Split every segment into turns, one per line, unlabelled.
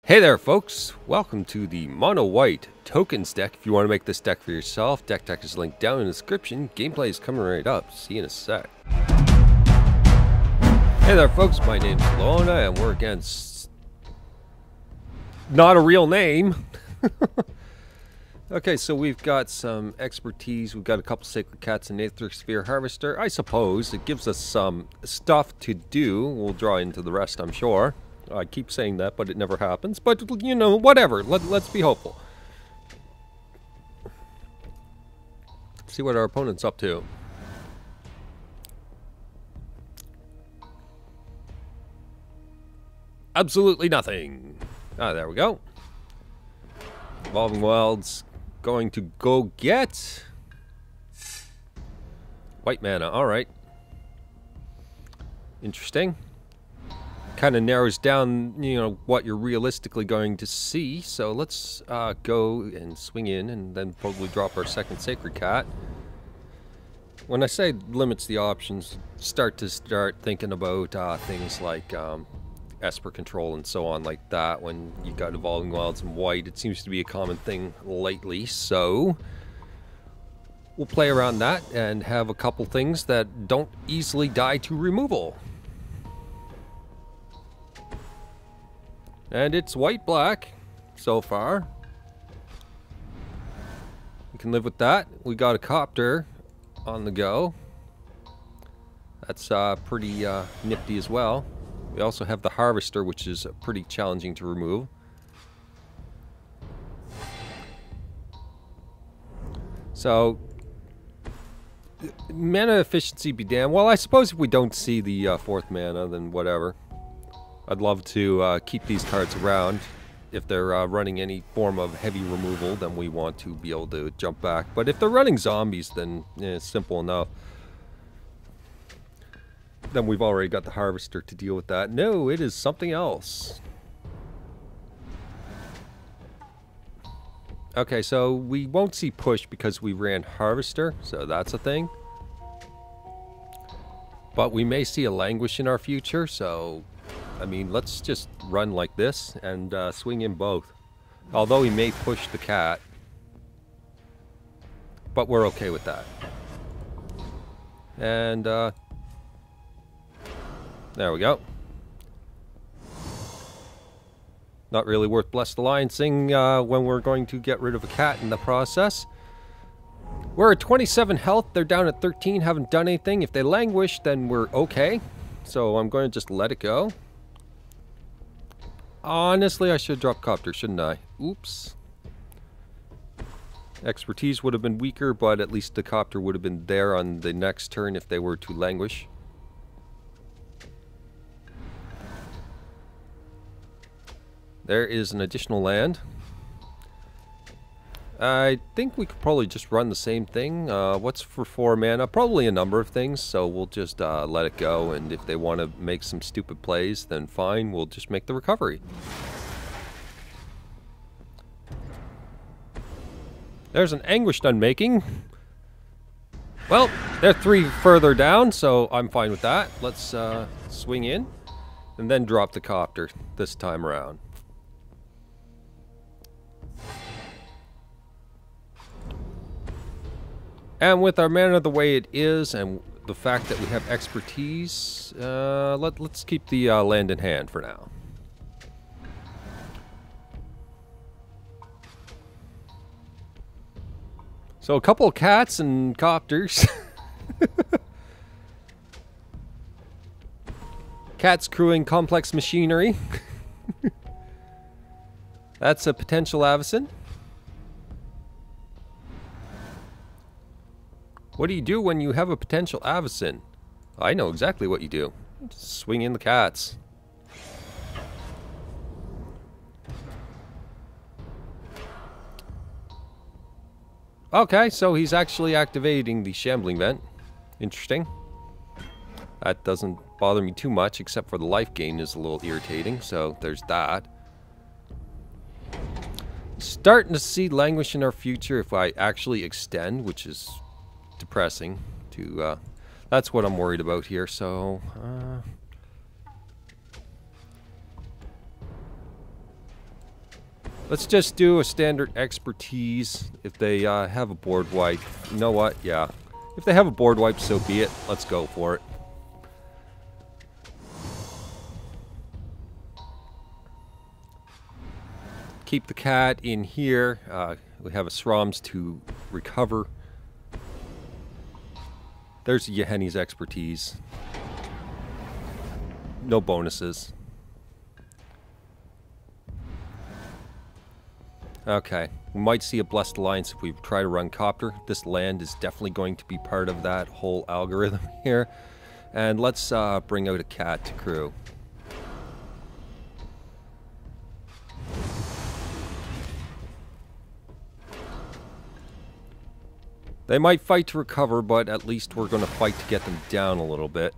Hey there folks, welcome to the Mono White Tokens deck. If you want to make this deck for yourself, deck is linked down in the description. Gameplay is coming right up. See you in a sec. Hey there folks, my name's Thelona and we're against... not a real name. Okay, so we've got some expertise. We've got a couple Sacred Cats and Aether Sphere Harvester. I suppose it gives us some stuff to do. We'll draw into the rest, I'm sure. I keep saying that, but it never happens. But, you know, whatever. Let's be hopeful. See what our opponent's up to. Absolutely nothing. Ah, there we go. Evolving Wilds going to go get... white mana, alright. Interesting. Kind of narrows down, you know, what you're realistically going to see. So let's go and swing in and then probably drop our second Sacred Cat. When I say limits the options, start thinking about things like Esper Control and so on like that. When you got Evolving Wilds and white, it seems to be a common thing lately. So we'll play around that and have a couple things that don't easily die to removal. And it's white-black so far. We can live with that. We got a Copter on the go. That's pretty nifty as well. We also have the Harvester, which is pretty challenging to remove. So, mana efficiency be damned. Well, I suppose if we don't see the fourth mana, then whatever. I'd love to keep these cards around. If they're running any form of heavy removal, then we want to be able to jump back. But if they're running zombies, then it's simple enough. Then we've already got the Harvester to deal with that. No, it is something else. Okay, so we won't see push because we ran Harvester, so that's a thing. But we may see a Languish in our future, so... I mean, let's just run like this and swing in both. Although he may push the cat. But we're okay with that. And, there we go. Not really worth Blessed Alliancing when we're going to get rid of a cat in the process. We're at 27 health. They're down at 13. Haven't done anything. If they languish, then we're okay. So I'm going to just let it go. Honestly, I should drop Copter, shouldn't I? Oops. Expertise would have been weaker, but at least the Copter would have been there on the next turn if they were to languish. There is an additional land. I think we could probably just run the same thing. What's for 4 mana? Probably a number of things, so we'll just let it go, and if they want to make some stupid plays, then fine, we'll just make the recovery. There's an Anguished Unmaking. Well, they're 3 further down, so I'm fine with that. Let's swing in, and then drop the Copter this time around. And with our mana the way it is, and the fact that we have expertise, let's keep the land in hand for now. So a couple of cats and Copters. Cats crewing complex machinery. That's a potential Avacyn. What do you do when you have a potential Avacyn? I know exactly what you do. Just swing in the cats. Okay, so he's actually activating the Shambling Vent. Interesting. That doesn't bother me too much, except for the life gain is a little irritating, so there's that. Starting to see languish in our future if I actually extend, which is... depressing to that's what I'm worried about here. So Let's just do a standard expertise. If they have a board wipe, you know what? Yeah. If they have a board wipe, so be it. Let's go for it. Keep the cat in here. We have a Srams to recover. There's Yeheni's expertise. No bonuses. Okay, we might see a Blessed Alliance if we try to run Copter. This land is definitely going to be part of that whole algorithm here. And let's bring out a cat to crew. They might fight to recover, but at least we're going to fight to get them down a little bit.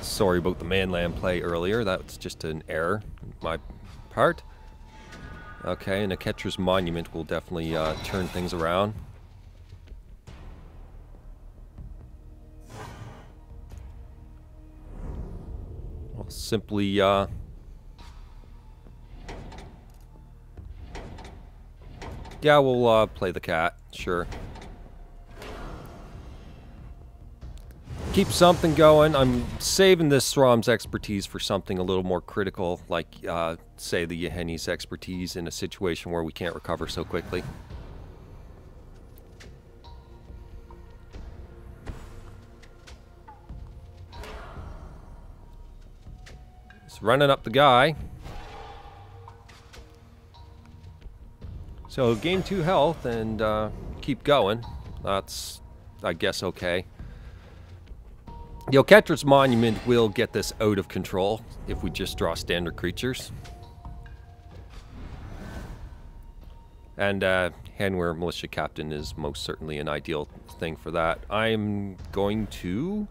Sorry about the manland play earlier. That's just an error on my part. Okay, and a Catcher's Monument will definitely turn things around. I'll simply yeah, we'll play the cat, sure. Keep something going. I'm saving this Srams expertise for something a little more critical, like, say, the Yeheni's expertise in a situation where we can't recover so quickly. Just running up the guy. So, gain 2 health and keep going. That's, I guess, okay. The Catcher's Monument will get this out of control if we just draw standard creatures. And Hanweir Militia Captain is most certainly an ideal thing for that. I'm going to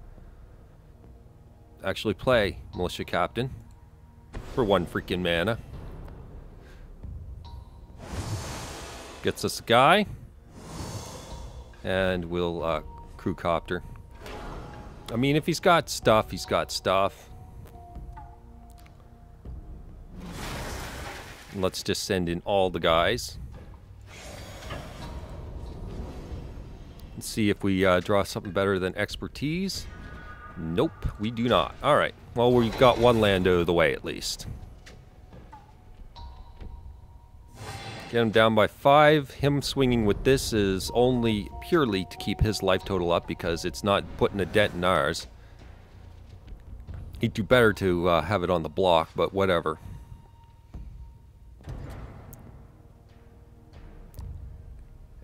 actually play Militia Captain for 1 freaking mana. Gets us a guy. And we'll crew Copter. I mean, if he's got stuff, he's got stuff. Let's just send in all the guys. Let's see if we draw something better than expertise. Nope, we do not. Alright, well, we've got 1 land out of the way at least. Get him down by 5. Him swinging with this is only purely to keep his life total up because it's not putting a dent in ours. He'd do better to have it on the block, but whatever.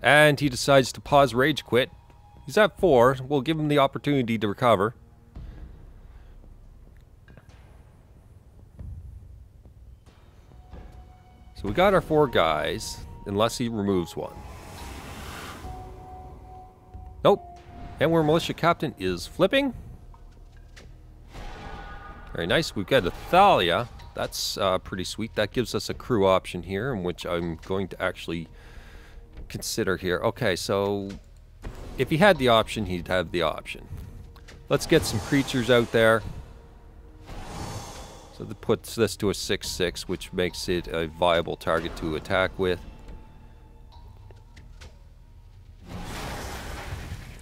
And he decides to pause Rage Quit. He's at 4. We'll give him the opportunity to recover. So we got our 4 guys, unless he removes 1. Nope. Hanweir Militia Captain is flipping. Very nice. We've got a Thalia. That's pretty sweet. That gives us a crew option here, in which I'm going to actually consider here. Okay, so if he had the option, he'd have the option. Let's get some creatures out there. So that puts this to a 6/6, which makes it a viable target to attack with.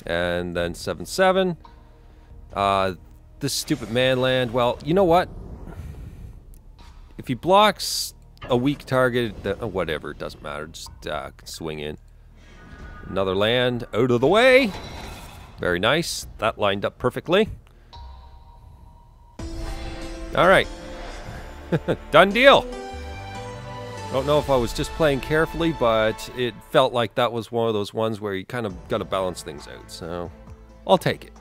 And then 7/7. This stupid manland, well, you know what? If he blocks a weak target, whatever, it doesn't matter. Just swing in. Another land out of the way. Very nice. That lined up perfectly. Alright. Done deal. Don't know if I was just playing carefully, but it felt like that was one of those ones where you kind of got to balance things out. So I'll take it.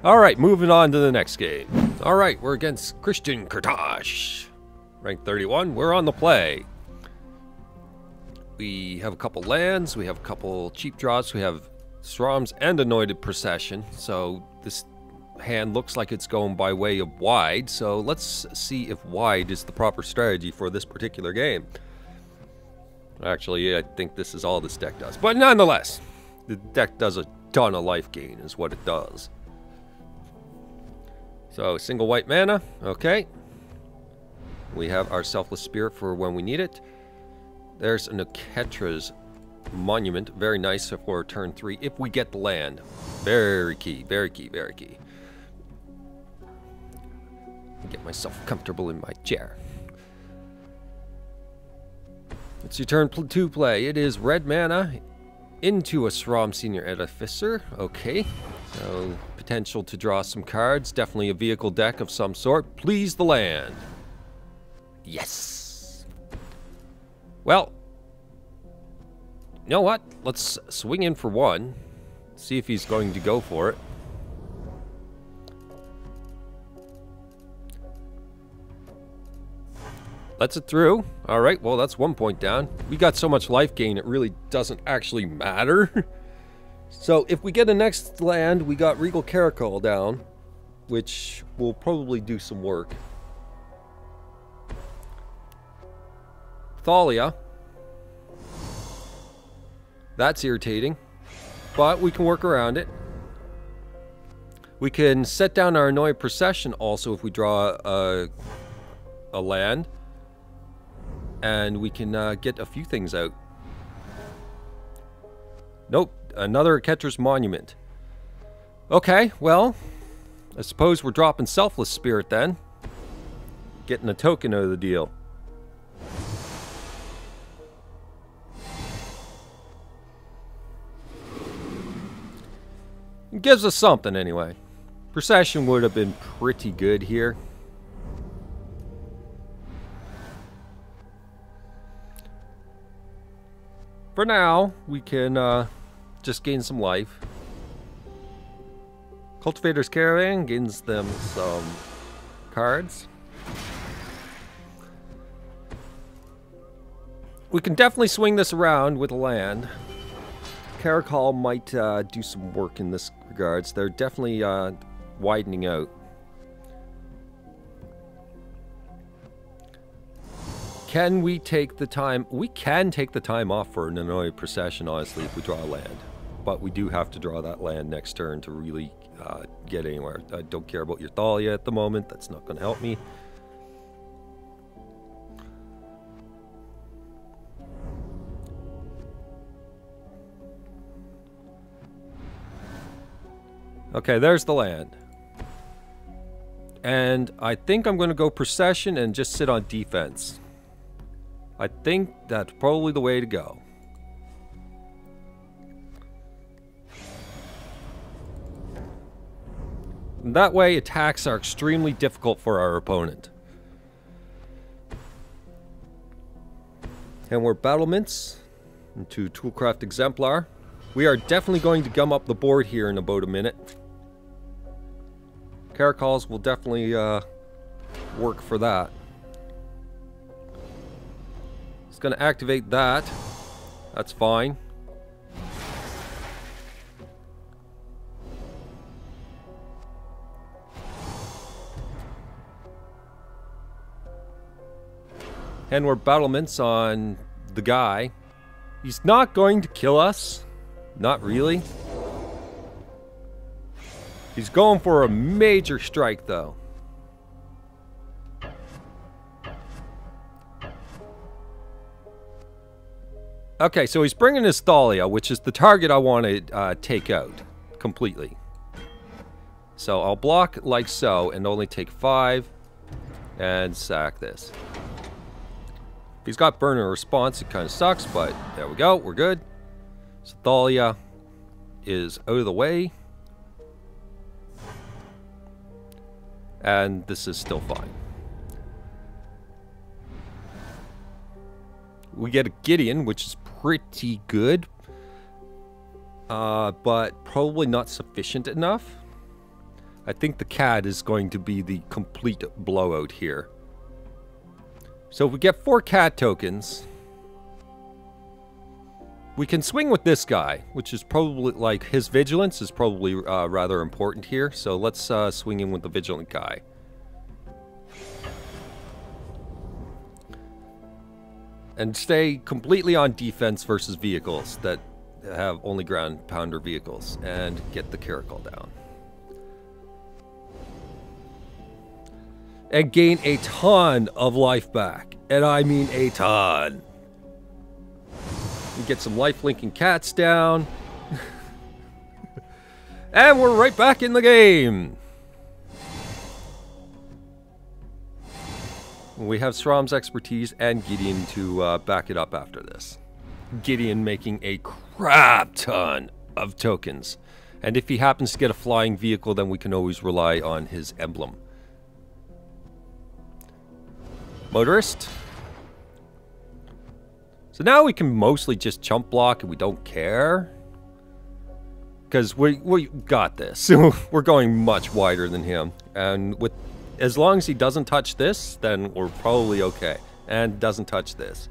Alright, moving on to the next game. Alright, we're against Christian Kurtash. Rank 31, we're on the play. We have a couple lands, we have a couple cheap drops, we have Srams and Anointed Procession. So this hand looks like it's going by way of wide, so let's see if wide is the proper strategy for this particular game. Actually, I think this is all this deck does. But nonetheless, the deck does a ton of life gain is what it does. So, single white mana, okay. We have our Selfless Spirit for when we need it. There's an Oketra's Monument. Very nice for turn 3 if we get the land. Very key, very key, very key. Get myself comfortable in my chair. It's your turn to play. It is red mana into a Srom Senior Edificer. Okay, so potential to draw some cards. Definitely a vehicle deck of some sort. Please the land. Yes. Well, you know what? Let's swing in for one. See if he's going to go for it. Lets it through. Alright, well that's 1 point down. We got so much life gain it really doesn't actually matter. So if we get a next land, we got Regal Caracal down, which will probably do some work. Thalia. That's irritating, but we can work around it. We can set down our Anointed Procession also if we draw a land. And we can get a few things out. Nope, another Oketra's Monument. Okay, well, I suppose we're dropping Selfless Spirit then. Getting a token out of the deal. It gives us something anyway. Procession would have been pretty good here. For now, we can just gain some life. Cultivator's Caravan gains them some cards. We can definitely swing this around with a land. Caracal might do some work in this regards. They're definitely widening out. Can we take the time? We can take the time off for an Anointed Procession, honestly, if we draw a land. But we do have to draw that land next turn to really get anywhere. I don't care about your Thalia at the moment. That's not going to help me. Okay, there's the land. And I think I'm going to go Procession and just sit on defense. I think that's probably the way to go. And that way, attacks are extremely difficult for our opponent. And we're battlements into Toolcraft Exemplar. We are definitely going to gum up the board here in about a minute. Caracals will definitely work for that. It's going to activate that. That's fine. And we're battlements on the guy. He's not going to kill us. Not really. He's going for a major strike, though. Okay, so he's bringing his Thalia, which is the target I want to take out completely. So I'll block like so and only take 5 and sack this. If he's got burn in response, it kind of sucks, but there we go, we're good. So Thalia is out of the way. And this is still fine. We get a Gideon, which is pretty good. But probably not sufficient enough. I think the cat is going to be the complete blowout here. So if we get 4 cat tokens, we can swing with this guy, which is probably, like, his vigilance is probably rather important here. So let's swing in with the vigilant guy. And stay completely on defense versus vehicles that have only ground pounder vehicles. And get the Caracal down. and gain a ton of life back. And I mean a ton. We get some life-linking cats down. And we're right back in the game. We have Sram's expertise and Gideon to back it up after this. Gideon making a crap ton of tokens. And if he happens to get a flying vehicle, then we can always rely on his emblem. Motorist. So now we can mostly just chump block and we don't care. Because we got this. We're going much wider than him. And with as long as he doesn't touch this, then we're probably okay. And doesn't touch this.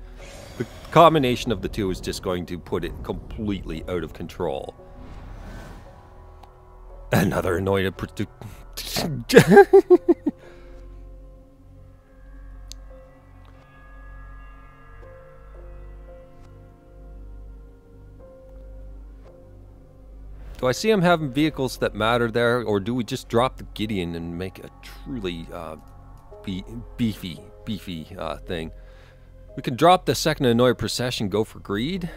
The combination of the two is just going to put it completely out of control. Another anointed Do I see him having vehicles that matter there, or do we just drop the Gideon and make a truly beefy thing? We can drop the second Anointed Procession, go for greed.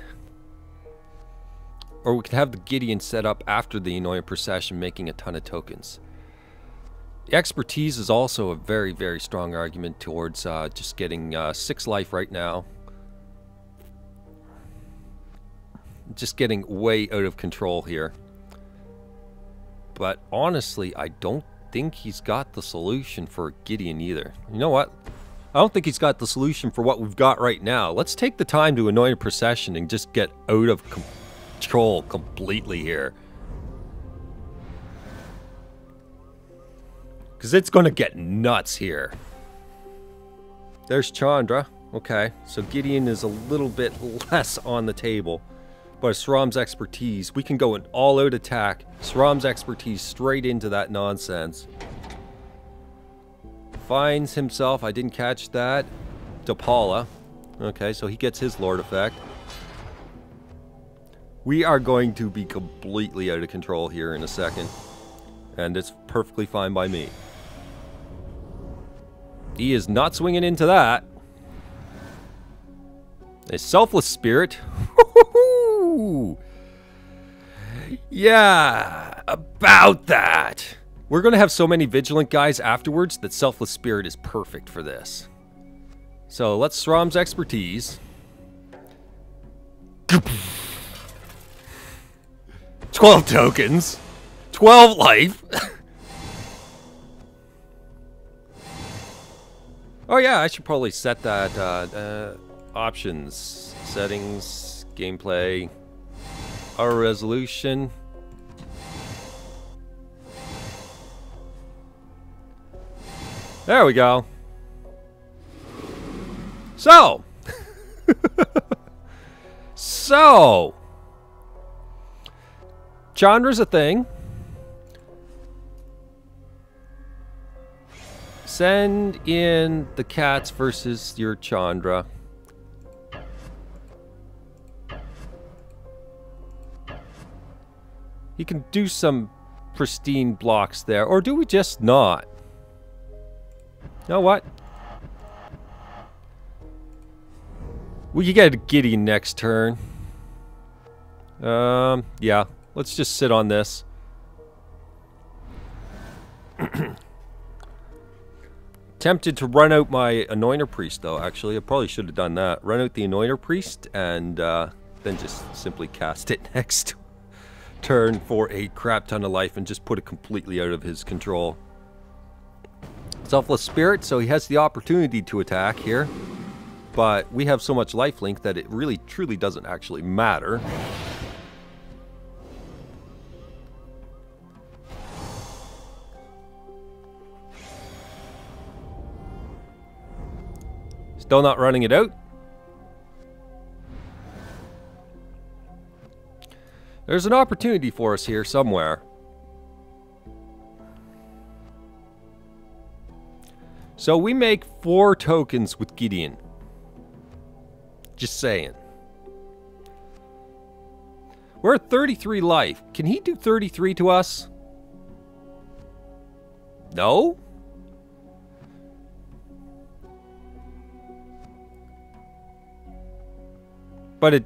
Or we can have the Gideon set up after the Anointed Procession, making a ton of tokens. The expertise is also a very, very strong argument towards just getting 6 life right now. Just getting way out of control here. But honestly, I don't think he's got the solution for Gideon either. You know what? I don't think he's got the solution for what we've got right now. Let's take the time to Anointed Procession and just get out of control completely here. Because it's going to get nuts here. There's Chandra. Okay, so Gideon is a little bit less on the table. But Sram's expertise, we can go an all-out attack. Sram's expertise straight into that nonsense. Finds himself, I didn't catch that, Dapala. Okay, so he gets his Lord effect. We are going to be completely out of control here in a second. And it's perfectly fine by me. He is not swinging into that. A Selfless Spirit. Yeah, about that. We're going to have so many Vigilant guys afterwards that Selfless Spirit is perfect for this. So let's Sram's expertise. 12 tokens. 12 life. Oh yeah, I should probably set that options, settings, gameplay, our resolution. There we go. So, Chandra's a thing. Send in the cats versus your Chandra. You can do some pristine blocks there, or do we just not? You know what? Well, you get a Gideon next turn. Yeah. Let's just sit on this. Tempted to run out my Anointer Priest, though, actually. I probably should have done that. Run out the Anointer Priest, and then just simply cast it next turn for a crap ton of life and just put it completely out of his control. Selfless Spirit, so he has the opportunity to attack here. But we have so much lifelink that it really, truly doesn't actually matter. Still not running it out. There's an opportunity for us here somewhere. So we make 4 tokens with Gideon. Just saying. We're at 33 life. Can he do 33 to us? No? But you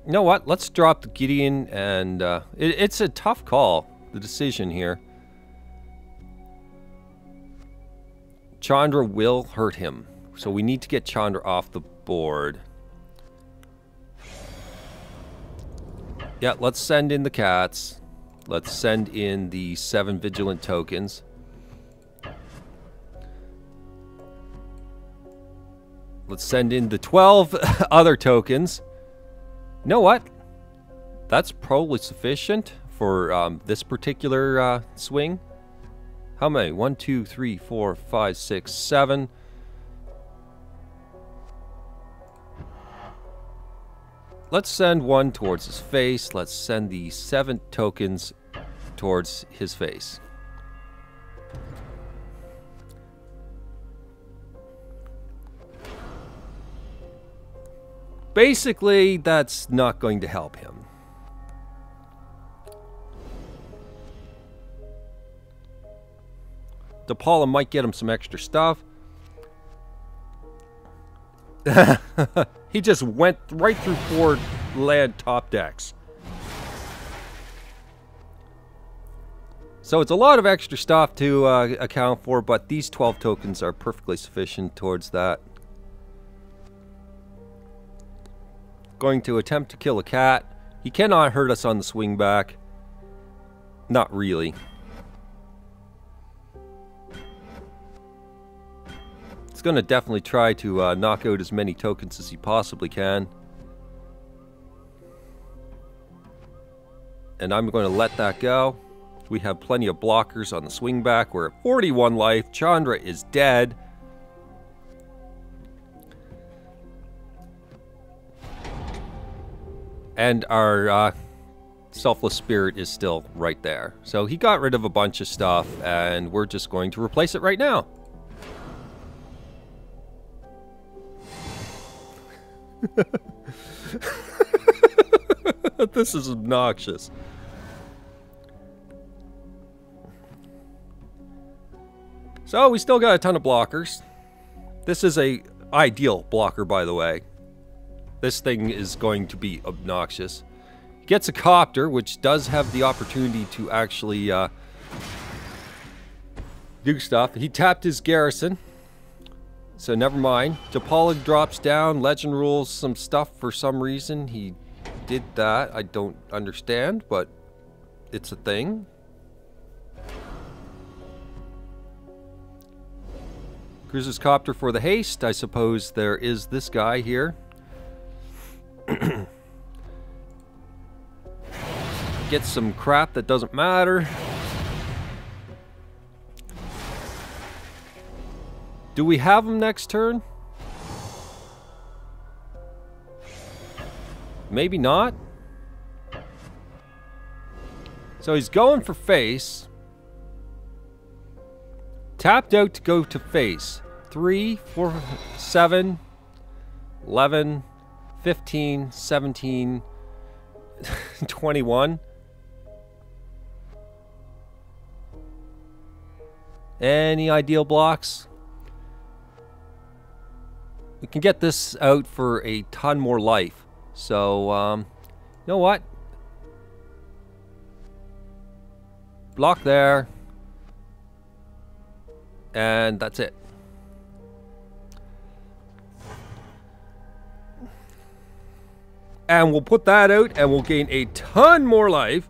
know what? Let's drop the Gideon, and it's a tough call, the decision here. Chandra will hurt him, so we need to get Chandra off the board. Yeah, let's send in the cats. Let's send in the 7 vigilant tokens. Let's send in the 12 other tokens. You know what? That's probably sufficient for this particular swing. How many? 1, 2, 3, 4, 5, 6, 7. Let's send 1 towards his face. Let's send the 7 tokens towards his face. Basically, that's not going to help him. DePaula might get him some extra stuff. He just went right through 4 land top decks. So it's a lot of extra stuff to account for, but these 12 tokens are perfectly sufficient towards that. Going to attempt to kill a cat. He cannot hurt us on the swing back. Not really. He's going to definitely try to knock out as many tokens as he possibly can. And I'm going to let that go. We have plenty of blockers on the swing back. We're at 41 life. Chandra is dead. And our Selfless Spirit is still right there. So he got rid of a bunch of stuff, and we're just going to replace it right now. This is obnoxious. So we still got a ton of blockers. This is a ideal blocker, by the way. This thing is going to be obnoxious. He gets a copter, which does have the opportunity to actually do stuff. He tapped his garrison, so never mind. DePaula drops down, legend rules some stuff for some reason. He did that. I don't understand, but it's a thing. Cruiser's copter for the haste. I suppose there is this guy here. Get some crap that doesn't matter. Do we have him next turn? Maybe not. So he's going for face. Tapped out to go to face. 3, 4, 7, 11, 15, 17, 21. Any ideal blocks? We can get this out for a ton more life. So, you know what? Block there. And that's it. And we'll put that out and we'll gain a ton more life.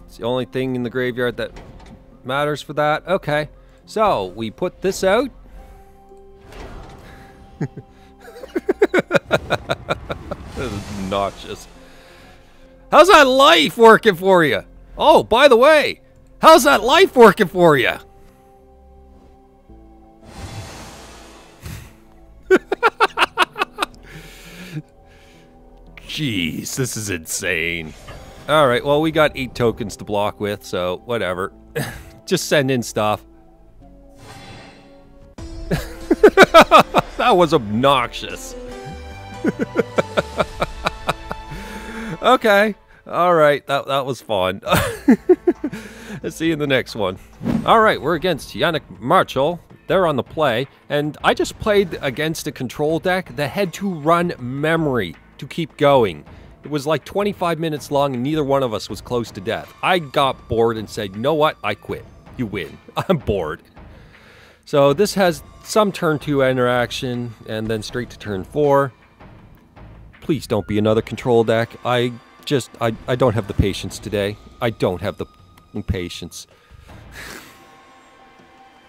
It's the only thing in the graveyard that matters for that. Okay. So, we put this out. This is obnoxious. How's that life working for you? Oh, by the way, how's that life working for you? Jeez, this is insane. Alright, well, we got 8 tokens to block with, so whatever. Just send in stuff. That was obnoxious. Okay. Alright, that was fun. Let's see you in the next one. Alright, we're against Yannick Marchal. they're on the play, and I just played against a control deck that had to run memory to keep going. It was like 25 minutes long and neither one of us was close to death. I got bored and said, you know what, I quit. You win. I'm bored. So this has some turn 2 interaction and then straight to turn 4. Please don't be another control deck. I don't have the patience today. I don't have the patience.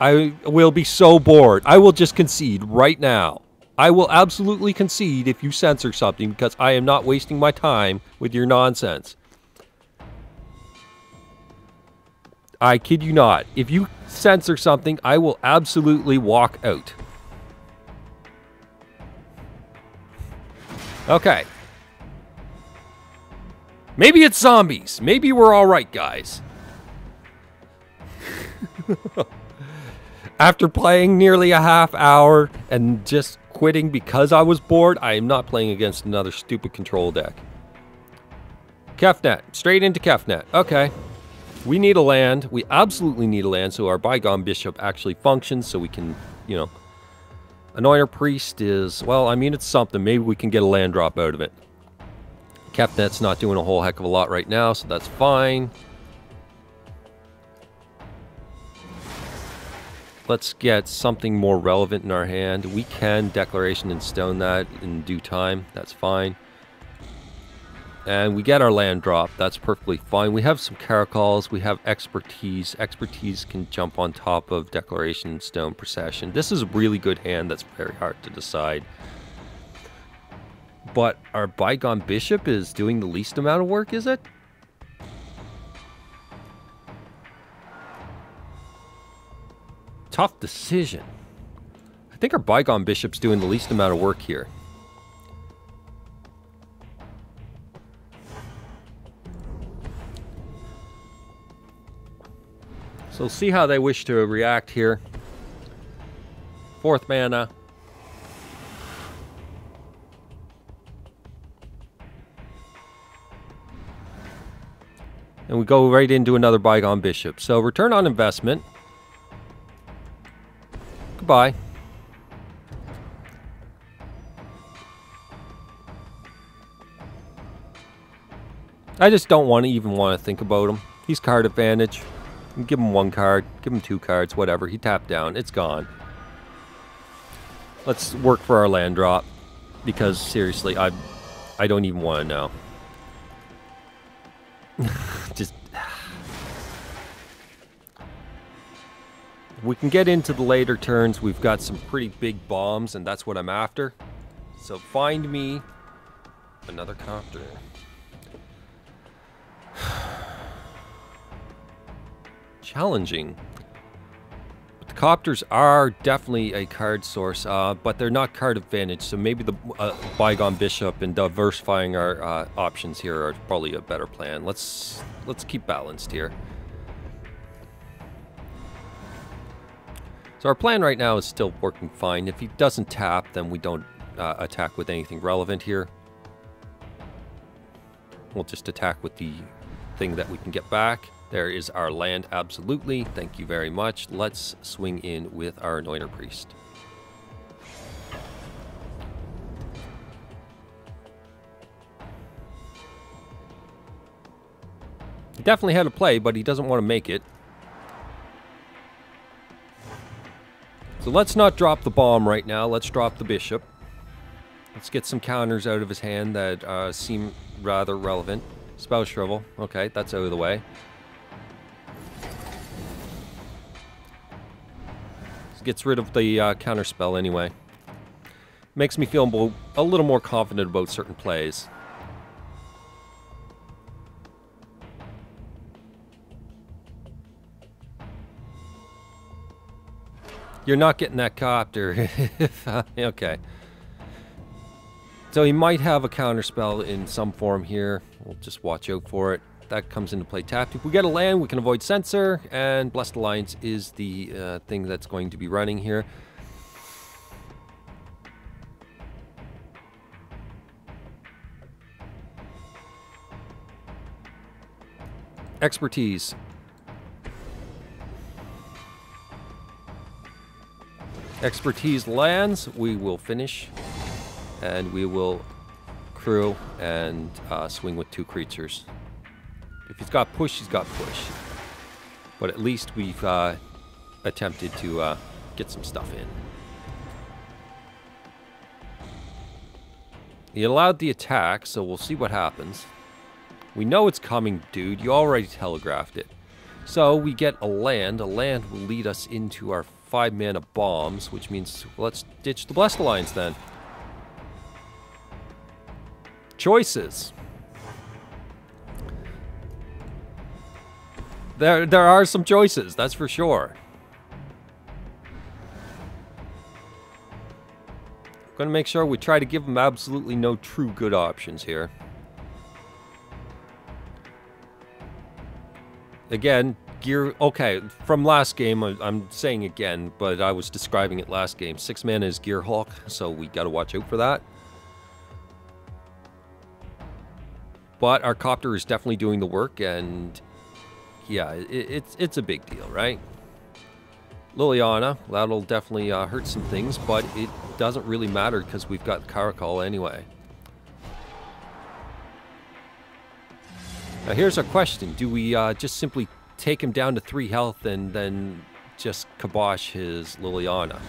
I will be so bored. I will just concede right now. I will absolutely concede if you censor something because I am not wasting my time with your nonsense. I kid you not. If you censor something, I will absolutely walk out. Okay. Maybe it's zombies. Maybe we're all right, guys. After playing nearly a half hour and just quitting because I was bored, I am not playing against another stupid control deck. Kefnet. Straight into Kefnet. Okay. We need a land. We absolutely need a land so our Bygone Bishop actually functions so we can, you know. Anointed Priest is, well, I mean, it's something. Maybe we can get a land drop out of it. Kefnet's not doing a whole heck of a lot right now, so that's fine. Let's get something more relevant in our hand. We can Declaration in Stone that in due time. That's fine. And we get our land drop. That's perfectly fine. We have some Caracols. We have Expertise. Expertise can jump on top of Declaration in Stone Procession. This is a really good hand that's very hard to decide. But our Bygone Bishop is doing the least amount of work, is it? Tough decision. I think our Bygone Bishop's doing the least amount of work here. So see how they wish to react here. 4th mana. And we go right into another Bygone Bishop. So return on investment. Goodbye. I just don't want to think about him. He's card advantage. Give him 1 card. Give him 2 cards. Whatever. He tapped down. It's gone. Let's work for our land drop. Because seriously, I don't even want to know. Just... We can get into the later turns. We've got some pretty big bombs, and that's what I'm after. So find me another copter. Challenging. But the copters are definitely a card source, but they're not card advantage. So maybe the Bygone Bishop and diversifying our options here are probably a better plan. Let's keep balanced here. So our plan right now is still working fine. If he doesn't tap, then we don't attack with anything relevant here. We'll just attack with the thing that we can get back. There is our land, absolutely. Thank you very much. Let's swing in with our Anointed Priest. He definitely had a play, but he doesn't want to make it. So let's not drop the bomb right now. Let's drop the bishop. Let's get some counters out of his hand that seem rather relevant. Spell Shrivel. Okay, that's out of the way. This gets rid of the counter spell anyway. Makes me feel a little more confident about certain plays. You're not getting that copter. Okay. So he might have a counterspell in some form here. We'll just watch out for it. That comes into play tapped. If we get a land, we can avoid Censor, and Blessed Alliance is the thing that's going to be running here. Expertise. Expertise lands, we will finish, and we will crew and swing with 2 creatures. If he's got push, he's got push. But at least we've attempted to get some stuff in. He allowed the attack, so we'll see what happens. We know it's coming, dude. You already telegraphed it. So we get a land. A land will lead us into our 5-mana bombs, which means let's ditch the Blessed Alliance then. Choices. There are some choices, that's for sure. Gonna make sure we try to give them absolutely no true good options here. Again, gear... Okay, from last game, I'm saying again, but I was describing it last game. 6 mana is Gear Hulk, so we gotta watch out for that. But our Copter is definitely doing the work, and... yeah, it's a big deal, right? Liliana, that'll definitely hurt some things, but it doesn't really matter because we've got Caracal anyway. Now here's our question. Do we just simply take him down to 3 health and then just kibosh his Liliana?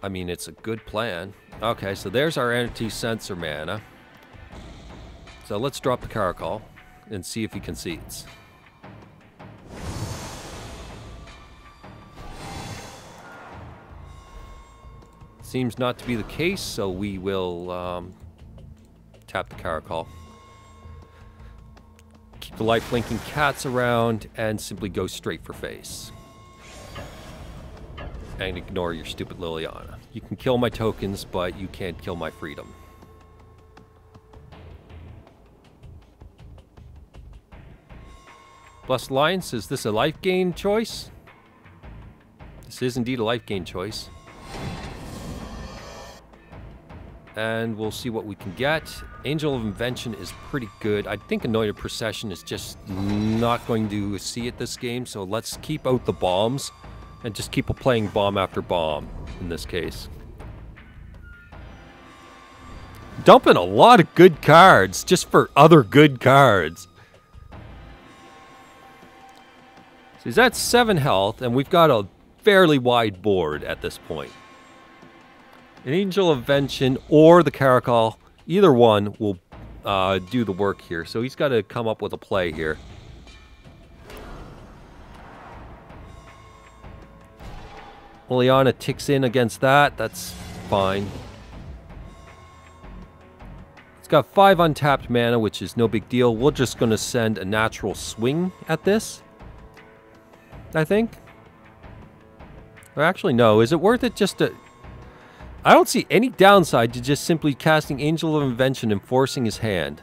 I mean, it's a good plan. Okay, so there's our anti-sensor mana. So let's drop the Caracal and see if he concedes. Seems not to be the case, so we will tap the Caracal. Keep the life-linking cats around and simply go straight for face. And ignore your stupid Liliana. You can kill my tokens, but you can't kill my freedom. Blessed Alliance, is this a life gain choice? This is indeed a life gain choice. And we'll see what we can get. Angel of Invention is pretty good. I think Anointed Procession is just not going to see it this game, so let's keep out the bombs and just keep playing bomb after bomb in this case. Dumping a lot of good cards just for other good cards. So he's at 7 health, and we've got a fairly wide board at this point. An Angel of Invention or the Caracal, either one will do the work here. So he's got to come up with a play here. Liliana ticks in against that. That's fine. It's got 5 untapped mana, which is no big deal. We're just going to send a natural swing at this, I think. Or actually, no. Is it worth it just to... I don't see any downside to just simply casting Angel of Invention and forcing his hand.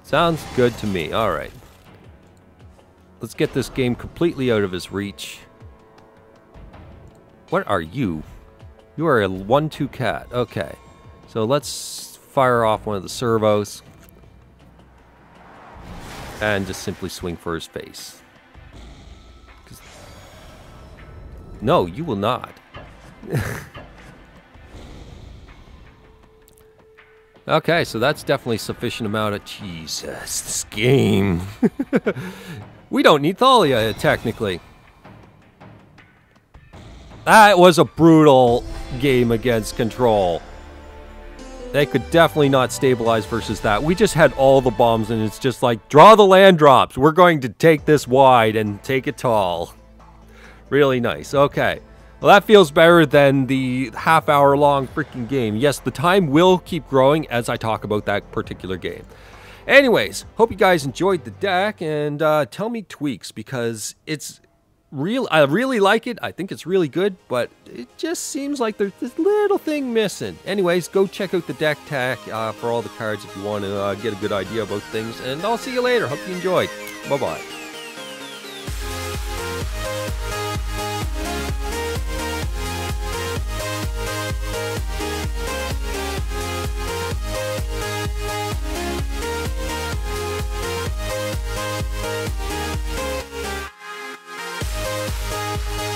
Sounds good to me. Alright. Let's get this game completely out of his reach. What are you? You are a 1/2 cat. Okay. So let's fire off one of the servos. And just simply swing for his face. No, you will not. Okay, so that's definitely sufficient amount of... Jesus, this game. We don't need Thalia, technically. That was a brutal game against Control. They could definitely not stabilize versus that. We just had all the bombs, and it's just like, draw the land drops. We're going to take this wide and take it tall. Really nice. Okay. Well, that feels better than the half-hour-long freaking game. Yes, the time will keep growing as I talk about that particular game. Anyways, hope you guys enjoyed the deck, and tell me tweaks, because it's... I really like it. I think it's really good, but it just seems like there's this little thing missing. Anyways, go check out the deck tag for all the cards if you want to get a good idea about things. And I'll see you later. Hope you enjoyed. Bye-bye.
Bye.